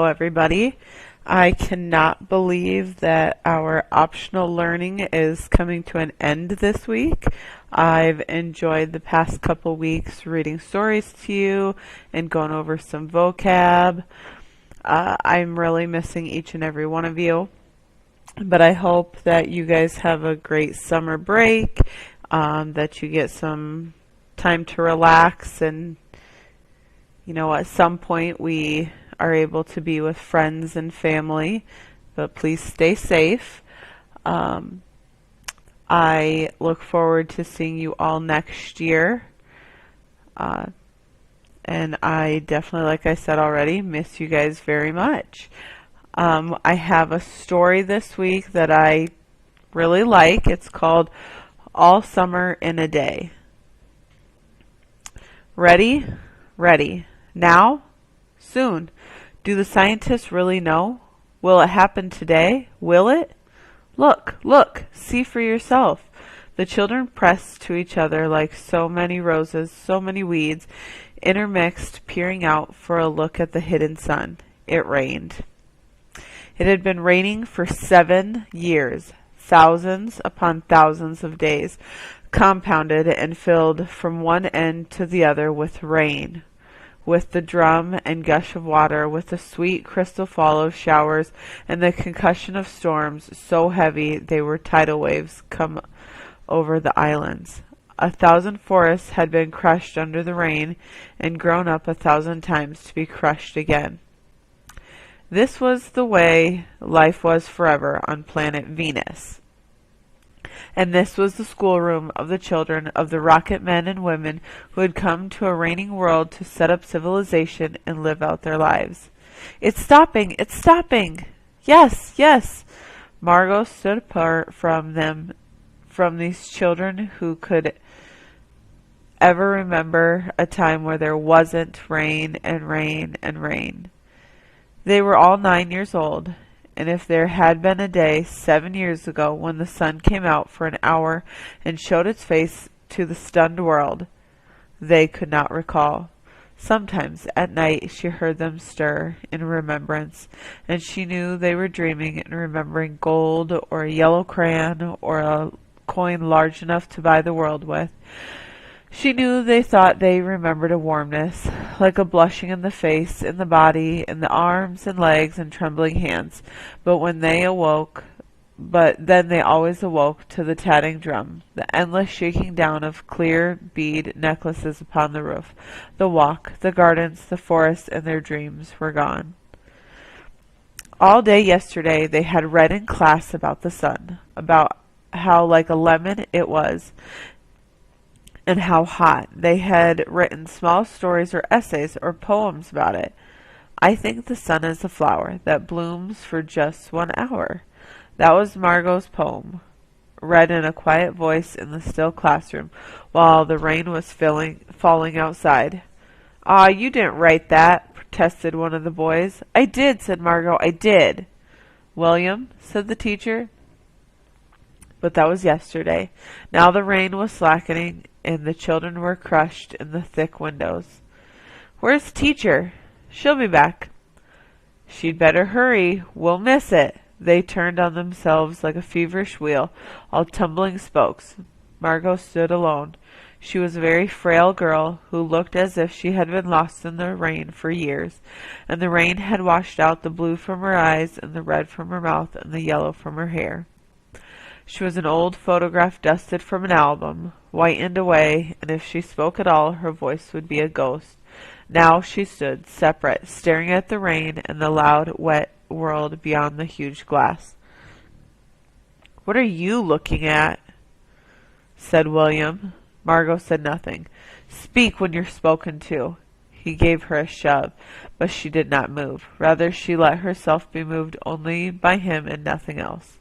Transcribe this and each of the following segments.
Everybody. I cannot believe that our optional learning is coming to an end this week. I've enjoyed the past couple weeks reading stories to you and going over some vocab. I'm really missing each and every one of you, but I hope that you guys have a great summer break, that you get some time to relax, and at some point we are able to be with friends and family, but please stay safe. I look forward to seeing you all next year. And I definitely, like I said already, miss you guys very much. I have a story this week that I really like. It's called All Summer in a Day. Ready? Ready. Now? Soon. Do the scientists really know? Will it happen today? Will it? Look, look, see for yourself. The children pressed to each other like so many roses, so many weeds, intermixed, peering out for a look at the hidden sun. It rained. It had been raining for 7 years, thousands upon thousands of days, compounded and filled from one end to the other with rain, with the drum and gush of water, with the sweet crystal fall of showers, and the concussion of storms so heavy they were tidal waves come over the islands. 1,000 forests had been crushed under the rain, and grown up 1,000 times to be crushed again. This was the way life was forever on planet Venus. And this was the schoolroom of the children of the rocket men and women who had come to a raining world to set up civilization and live out their lives. It's stopping! It's stopping! Yes, yes! Margot stood apart from them, from these children who could ever remember a time where there wasn't rain and rain and rain. They were all 9 years old, and if there had been a day 7 years ago when the sun came out for an hour and showed its face to the stunned world, they could not recall. Sometimes at night she heard them stir in remembrance, and she knew they were dreaming and remembering gold or a yellow crayon or a coin large enough to buy the world with. She knew they thought they remembered a warmness, like a blushing in the face, in the body, in the arms and legs and trembling hands. But then they always awoke to the tatting drum, the endless shaking down of clear bead necklaces upon the roof. The walk, the gardens, the forest, and their dreams were gone. All day yesterday they had read in class about the sun, about how like a lemon it was, and how hot. They had written small stories or essays or poems about it. I think the sun is a flower that blooms for just 1 hour. That was Margot's poem, read in a quiet voice in the still classroom while the rain was falling outside. "Ah, you didn't write that," protested one of the boys. "I did," said Margot. "I did." "William," said the teacher. But that was yesterday. Now the rain was slackening, and the children were crushed in the thick windows. "Where's teacher?" "She'll be back." "She'd better hurry. We'll miss it." They turned on themselves like a feverish wheel, all tumbling spokes. Margot stood alone. She was a very frail girl who looked as if she had been lost in the rain for years, and the rain had washed out the blue from her eyes and the red from her mouth and the yellow from her hair. She was an old photograph dusted from an album, whitened away, and if she spoke at all, her voice would be a ghost. Now she stood, separate, staring at the rain and the loud, wet world beyond the huge glass. "What are you looking at?" said William. Margot said nothing. "Speak when you're spoken to." He gave her a shove, but she did not move. Rather, she let herself be moved only by him and nothing else.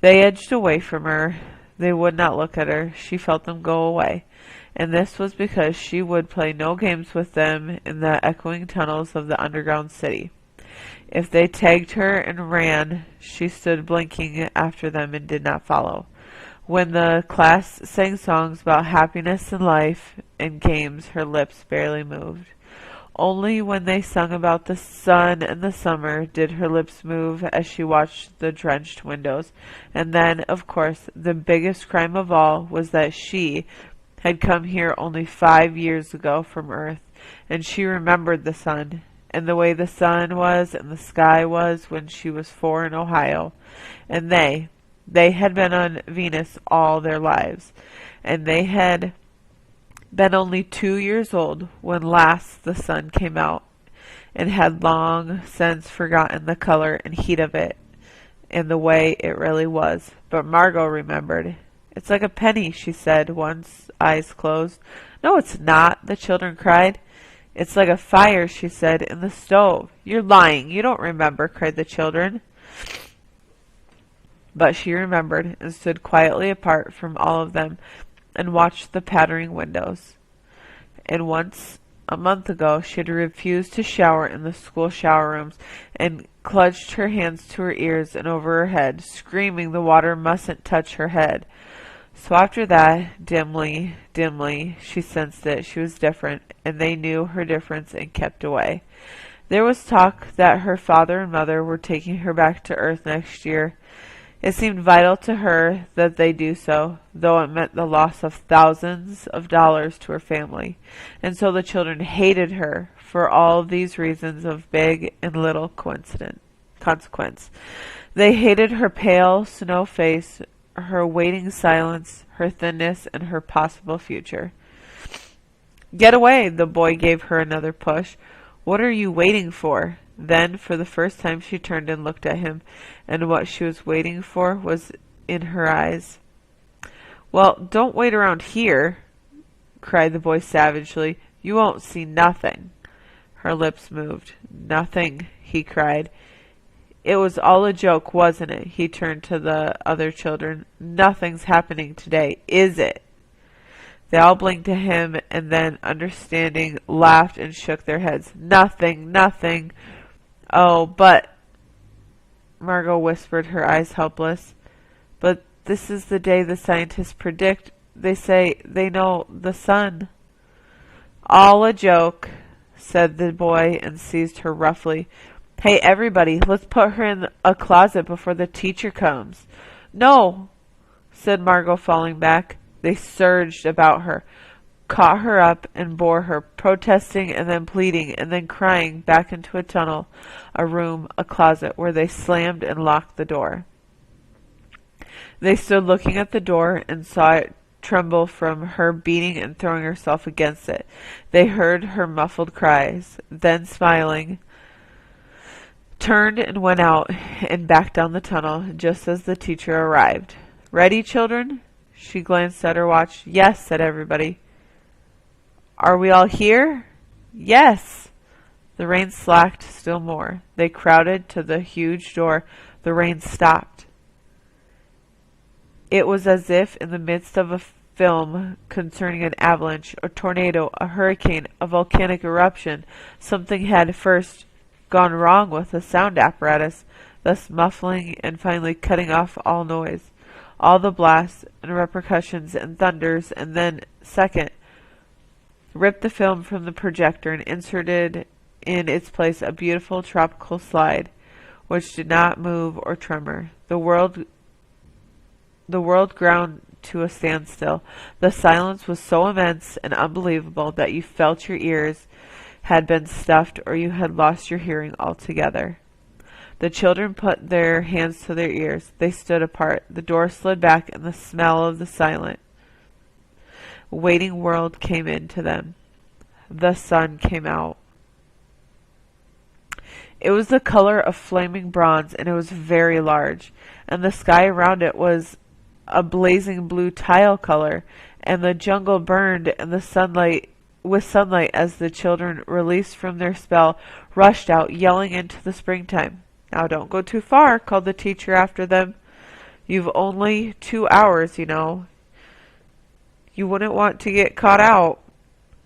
They edged away from her. They would not look at her. She felt them go away, and this was because she would play no games with them in the echoing tunnels of the underground city. If they tagged her and ran, she stood blinking after them and did not follow. When the class sang songs about happiness and life and games, her lips barely moved. Only when they sung about the sun and the summer did her lips move as she watched the drenched windows. And then, of course, the biggest crime of all was that she had come here only 5 years ago from Earth, and she remembered the sun, and the way the sun was and the sky was when she was 4 in Ohio. And they had been on Venus all their lives, and they had been only 2 years old when last the sun came out, and had long since forgotten the color and heat of it and the way it really was. But Margot remembered. "It's like a penny," she said, once eyes closed. "No, it's not," the children cried. "It's like a fire," she said, "in the stove." "You're lying. You don't remember," cried the children. But she remembered, and stood quietly apart from all of them and watched the pattering windows. And once, a month ago, she had refused to shower in the school shower rooms and clutched her hands to her ears and over her head, screaming the water mustn't touch her head. So after that, dimly, she sensed it. She was different, and they knew her difference and kept away. There was talk that her father and mother were taking her back to Earth next year. It seemed vital to her that they do so, though it meant the loss of thousands of dollars to her family. And so the children hated her for all these reasons of big and little consequence. They hated her pale snow face, her waiting silence, her thinness, and her possible future. "Get away!" The boy gave her another push. "What are you waiting for?" Then, for the first time, she turned and looked at him, and what she was waiting for was in her eyes. "Well, don't wait around here," cried the boy savagely. "You won't see nothing." Her lips moved. "Nothing," he cried. "It was all a joke, wasn't it?" He turned to the other children. "Nothing's happening today, is it?" They all blinked at him, and then, understanding, laughed and shook their heads. "Nothing, nothing." "Oh, but," Margot whispered, her eyes helpless, "but this is the day the scientists predict. They say they know the sun." "All a joke," said the boy, and seized her roughly. "Hey, everybody, let's put her in a closet before the teacher comes." "No," said Margot, falling back. They surged about her, caught her up, and bore her, protesting and then pleading and then crying, back into a tunnel, a room, a closet, where they slammed and locked the door. They stood looking at the door and saw it tremble from her beating and throwing herself against it. They heard her muffled cries, then, smiling, turned and went out and back down the tunnel just as the teacher arrived. "Ready, children?" She glanced at her watch. "Yes," said everybody. "Are we all here?" "Yes." The rain slacked still more. They crowded to the huge door. The rain stopped. It was as if in the midst of a film concerning an avalanche, a tornado, a hurricane, a volcanic eruption, something had first gone wrong with the sound apparatus, thus muffling and finally cutting off all noise, all the blasts and repercussions and thunders, and then, second, ripped the film from the projector and inserted in its place a beautiful tropical slide, which did not move or tremor. The world ground to a standstill. The silence was so immense and unbelievable that you felt your ears had been stuffed or you had lost your hearing altogether. The children put their hands to their ears. They stood apart. The door slid back, and the smell of the silent, waiting world came into them. The sun came out. It was the color of flaming bronze, and it was very large, and the sky around it was a blazing blue tile color, and the jungle burned in the sunlight as the children, released from their spell, rushed out, yelling into the springtime. "Now don't go too far," called the teacher after them. "You've only 2 hours, you know. You wouldn't want to get caught out."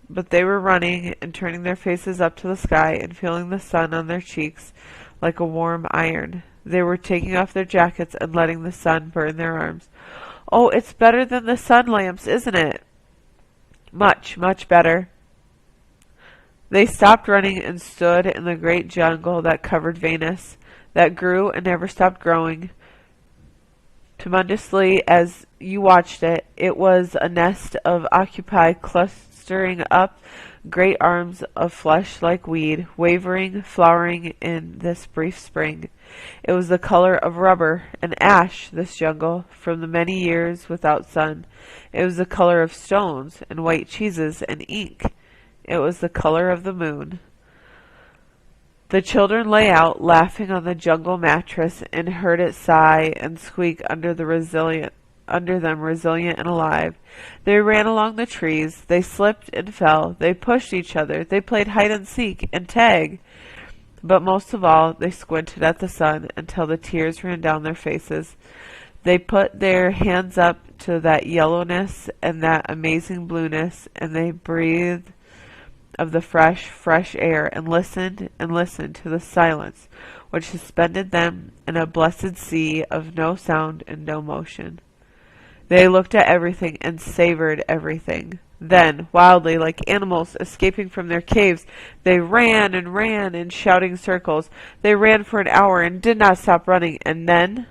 But they were running and turning their faces up to the sky and feeling the sun on their cheeks like a warm iron. They were taking off their jackets and letting the sun burn their arms. "Oh, it's better than the sun lamps, isn't it?" "Much, much better." They stopped running and stood in the great jungle that covered Venus, that grew and never stopped growing. Tremendously as you watched it, it was a nest of octopi clustering up great arms of flesh like weed, wavering, flowering in this brief spring. It was the color of rubber and ash, this jungle, from the many years without sun. It was the color of stones and white cheeses and ink. It was the color of the moon. The children lay out, laughing on the jungle mattress, and heard it sigh and squeak under them, resilient and alive. They ran along the trees, they slipped and fell, they pushed each other, they played hide and seek and tag. But most of all, they squinted at the sun until the tears ran down their faces. They put their hands up to that yellowness and that amazing blueness, and they breathed of the fresh air, and listened to the silence which suspended them in a blessed sea of no sound and no motion. They looked at everything and savored everything. Then, wildly, like animals escaping from their caves, they ran in shouting circles. They ran for an hour and did not stop running, and then,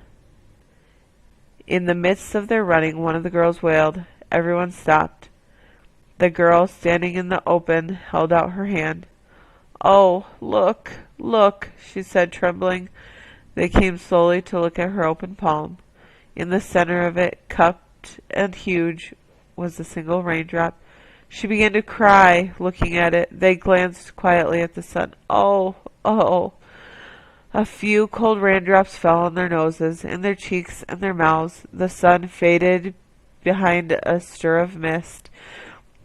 in the midst of their running, one of the girls wailed. Everyone stopped. The girl, standing in the open, held out her hand. "Oh, look, look," she said, trembling. They came slowly to look at her open palm. In the center of it, cupped and huge, was a single raindrop. She began to cry, looking at it. They glanced quietly at the sun. Oh, oh. A few cold raindrops fell on their noses, in their cheeks and their mouths. The sun faded behind a stir of mist.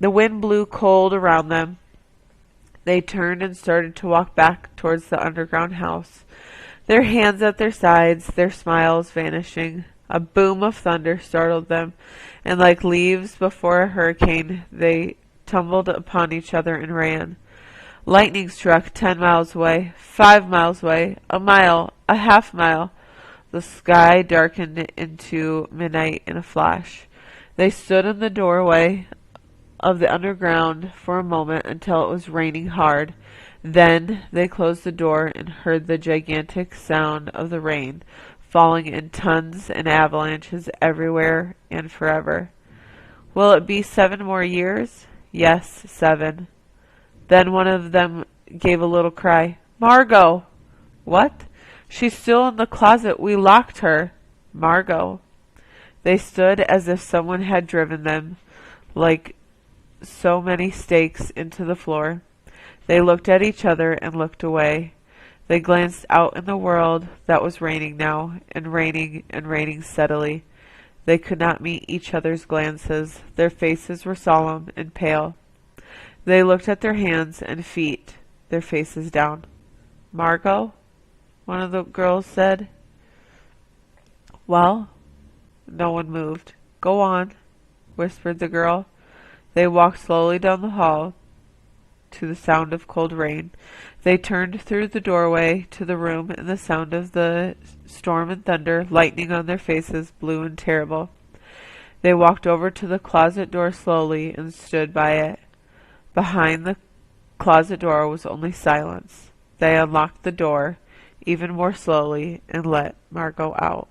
The wind blew cold around them. They turned and started to walk back towards the underground house, their hands at their sides, their smiles vanishing. A boom of thunder startled them, and like leaves before a hurricane, they tumbled upon each other and ran. Lightning struck 10 miles away, 5 miles away, a mile, a half mile. The sky darkened into midnight in a flash. They stood in the doorway of the underground for a moment until it was raining hard. Then they closed the door and heard the gigantic sound of the rain falling in tons and avalanches everywhere and forever. Will it be 7 more years? Yes, 7. Then one of them gave a little cry. Margot! What? She's still in the closet. We locked her. Margot. They stood as if someone had driven them, like so many stakes, into the floor. They looked at each other and looked away. They glanced out in the world that was raining now, and raining steadily. They could not meet each other's glances. Their faces were solemn and pale. They looked at their hands and feet, their faces down. Margot? One of the girls said. Well? No one moved. Go on, whispered the girl. They walked slowly down the hall to the sound of cold rain. They turned through the doorway to the room, and the sound of the storm and thunder, lightning on their faces, blue and terrible. They walked over to the closet door slowly and stood by it. Behind the closet door was only silence. They unlocked the door even more slowly and let Margot out.